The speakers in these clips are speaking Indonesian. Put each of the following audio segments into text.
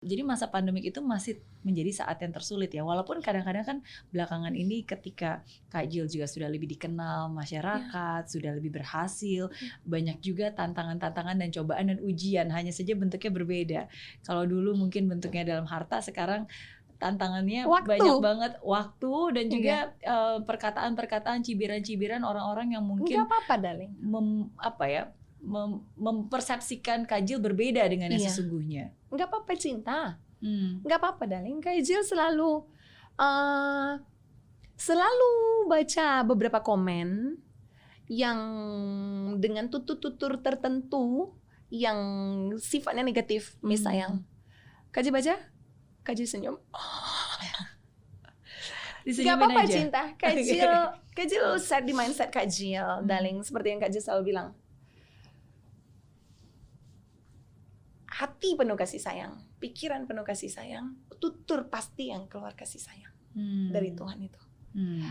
Jadi masa pandemik itu masih menjadi saat yang tersulit ya, walaupun kadang-kadang kan belakangan ini ketika Kak Jill juga sudah lebih dikenal masyarakat, sudah lebih berhasil, banyak juga tantangan-tantangan dan cobaan dan ujian, hanya saja bentuknya berbeda. Kalau dulu mungkin bentuknya dalam harta, sekarang tantangannya banyak banget, waktu dan juga perkataan-perkataan, cibiran-cibiran orang-orang yang mungkin Nggak apa-apa, darling. mempersepsikan Kak Jill berbeda dengan yang sesungguhnya. Nggak apa-apa cinta, nggak apa-apa darling. Kak Jill selalu baca beberapa komen yang dengan tutur-tutur tertentu yang sifatnya negatif, misalnya. Kak Jill baca, Kak Jill senyum. Gak apa-apa cinta. Kak Jill set di mindset Kak Jill, darling. Seperti yang Kak Jill selalu bilang. Hati penuh kasih sayang, pikiran penuh kasih sayang, tutur pasti yang keluar kasih sayang dari Tuhan itu.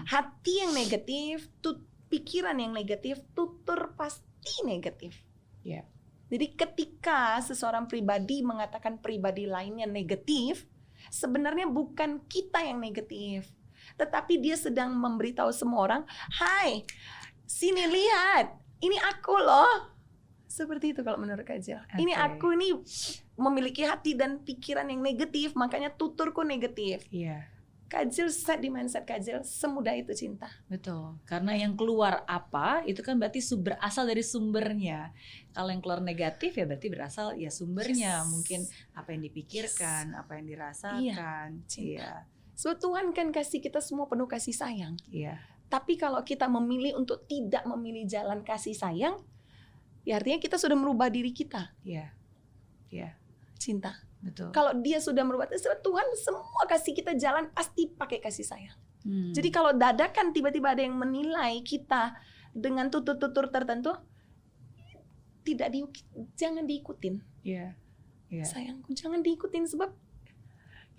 Hati yang negatif, pikiran yang negatif, tutur pasti negatif. Jadi ketika seseorang pribadi mengatakan pribadi lainnya negatif, sebenarnya bukan kita yang negatif, tetapi dia sedang memberitahu semua orang, hai, sini lihat, ini aku loh. Seperti itu kalau menurut Kak Jill. Ini aku ini memiliki hati dan pikiran yang negatif, makanya tuturku negatif. Kak Jill set di mindset Kak Jill, semudah itu cinta. Betul, karena yang keluar apa itu kan berarti berasal dari sumbernya. Kalau yang keluar negatif ya berarti berasal ya sumbernya, mungkin apa yang dipikirkan, apa yang dirasakan. So Tuhan kan kasih kita semua penuh kasih sayang. Tapi kalau kita memilih untuk tidak memilih jalan kasih sayang, ya artinya kita sudah merubah diri kita. Cinta. Betul. Kalau dia sudah merubah, Tuhan semua kasih kita jalan pasti pakai kasih sayang. Jadi kalau dadakan tiba-tiba ada yang menilai kita dengan tutur-tutur tertentu, jangan diikutin. Sayangku, jangan diikutin sebab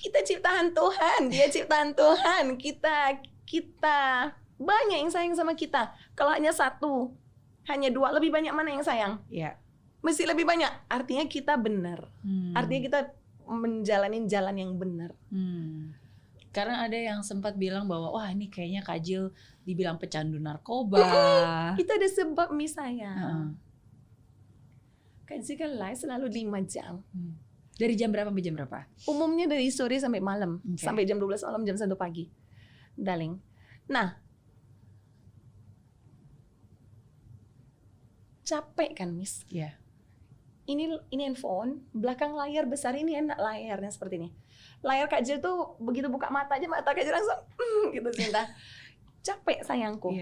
kita ciptaan Tuhan, dia ciptaan Tuhan. Kita banyak yang sayang sama kita. Kalau hanya satu, hanya dua, lebih banyak mana yang sayang? Mesti lebih banyak. Artinya kita benar. Artinya kita menjalani jalan yang benar. Karena ada yang sempat bilang bahwa wah ini kayaknya Kak Jill dibilang pecandu narkoba. Itu ada sebab misalnya. Kak Jill kan live selalu 5 jam. Dari jam berapa sampai jam berapa? Umumnya dari sore sampai malam. Sampai jam 12 malam, jam 1 pagi. Darling. Nah, capek kan, Miss? Ini handphone, belakang layar besar ini enak layarnya seperti ini. Layar Kak Jill tuh begitu buka mata aja, mata Kak Jill langsung gitu cinta. Capek sayangku.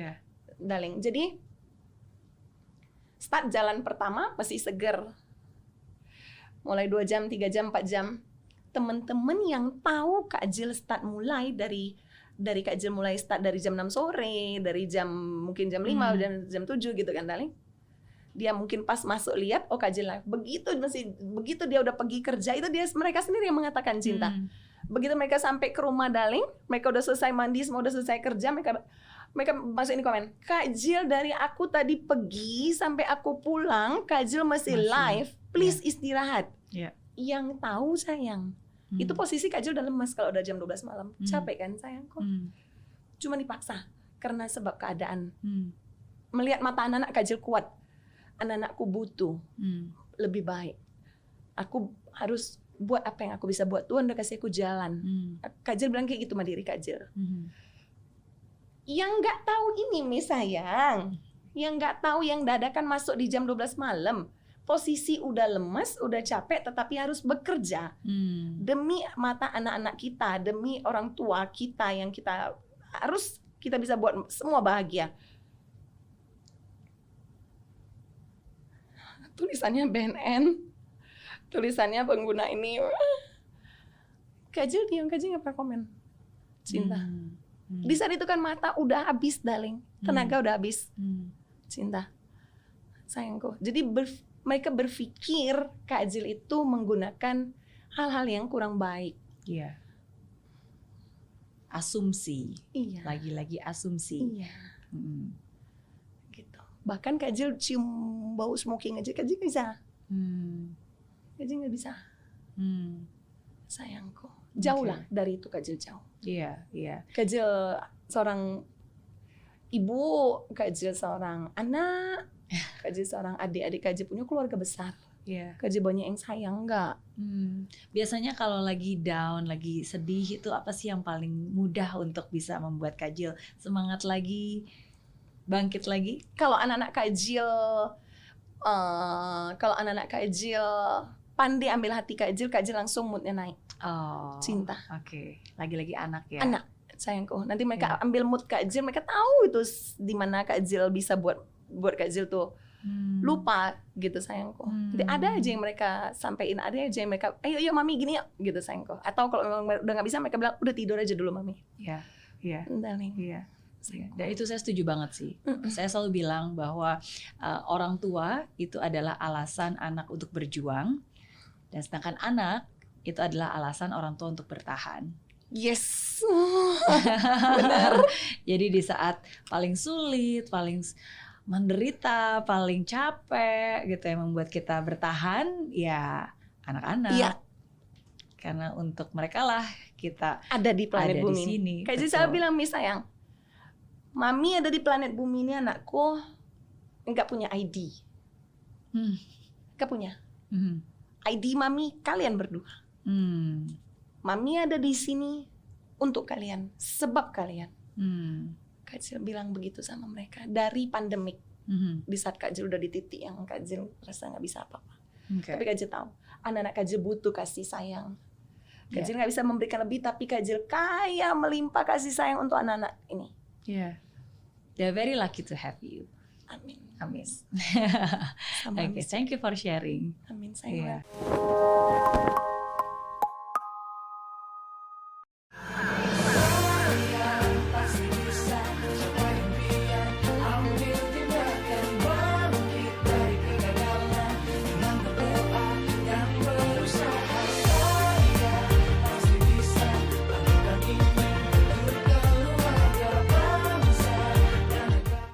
Darling. Jadi start jalan pertama masih seger. Mulai 2 jam, 3 jam, 4 jam. Teman-teman yang tahu Kak Jill start mulai dari Kak Jill mulai start dari jam 6 sore, dari mungkin jam 5 dan jam 7 gitu kan, darling. Dia mungkin pas masuk lihat, oh Kak Jill live. Begitu dia udah pergi kerja, itu mereka sendiri yang mengatakan cinta. Begitu mereka sampai ke rumah, darling, mereka udah selesai mandi, semua udah selesai kerja, mereka masukin komen, Kak Jill dari aku tadi pergi sampai aku pulang, Kak Jill masih live, please istirahat. Yang tahu sayang, itu posisi Kak Jill udah lemas kalau udah jam 12 malam. Capek kan sayangku? Cuma dipaksa karena sebab keadaan. Melihat mata anak-anak Kak Jill kuat. Anak-anakku butuh lebih baik. Aku harus buat apa yang aku bisa buat. Tuhan udah kasih aku jalan. Kak Jill bilang kayak gitu sama diri Kak Jill. Yang nggak tahu ini, Miss sayang. Yang nggak tahu yang dadakan masuk di jam 12 malam. Posisi udah lemas, udah capek, tetapi harus bekerja. Demi mata anak-anak kita, demi orang tua kita yang kita bisa buat semua bahagia. Tulisannya BNN, tulisannya pengguna ini. Kak Jill diam, Kak Jill nggak pernah komen. Cinta. Di saat itu kan mata udah habis, darling. Tenaga udah habis. Cinta. Sayangku. Jadi mereka berpikir Kak Jill itu menggunakan hal-hal yang kurang baik. Asumsi. Lagi-lagi asumsi. Bahkan Kak Jill cium bau smoking aja, Kak Jill bisa. Kak Jill nggak bisa. sayangku. Jauh lah dari itu Kak Jill, jauh. Iya, iya. Kak Jill seorang ibu, Kak Jill seorang anak, Kak Jill seorang adik Kak Jill punya keluarga besar. Iya. Kak Jill banyak yang sayang nggak? Biasanya kalau lagi down, lagi sedih itu apa sih yang paling mudah untuk bisa membuat Kak Jill semangat lagi, bangkit lagi? Kalau anak-anak Kak Jill pandai ambil hati Kak Jill langsung moodnya naik. Oh, Cinta. Oke. Lagi-lagi anak ya. Anak, sayangku. Nanti mereka ambil mood Kak Jill, mereka tahu itu di mana Kak Jill bisa buat Kak Jill tuh lupa gitu sayangku. Jadi ada aja yang mereka sampein, ada aja yang mereka, ayo mami gini yuk gitu sayangku. Atau kalau memang udah nggak bisa, mereka bilang udah tidur aja dulu mami. Iya, iya. Darling. Iya. Dan itu saya setuju banget sih. Saya selalu bilang bahwa orang tua itu adalah alasan anak untuk berjuang, dan sedangkan anak itu adalah alasan orang tua untuk bertahan. Yes. Benar. Jadi di saat paling sulit, paling menderita, paling capek gitu yang membuat kita bertahan, ya anak-anak. Iya. Karena untuk mereka lah kita ada di planet ada bumi di sini. Kayak saya bilang, Mi sayang, mami ada di planet bumi ini, anakku nggak punya ID. Nggak punya. ID mami kalian berdua. Mami ada di sini untuk kalian, sebab kalian. Kak Jill bilang begitu sama mereka dari pandemik. Di saat Kak Jill udah di titik yang Kak Jill rasa nggak bisa apa-apa. Tapi Kak Jill tahu anak-anak Kak Jill butuh kasih sayang. Kak Jill nggak bisa memberikan lebih, tapi Kak Jill kaya melimpah kasih sayang untuk anak-anak ini. Yeah, they're very lucky to have you. Amin. Amin. Sama Okay, thank you for sharing. Amin sayang. Yeah.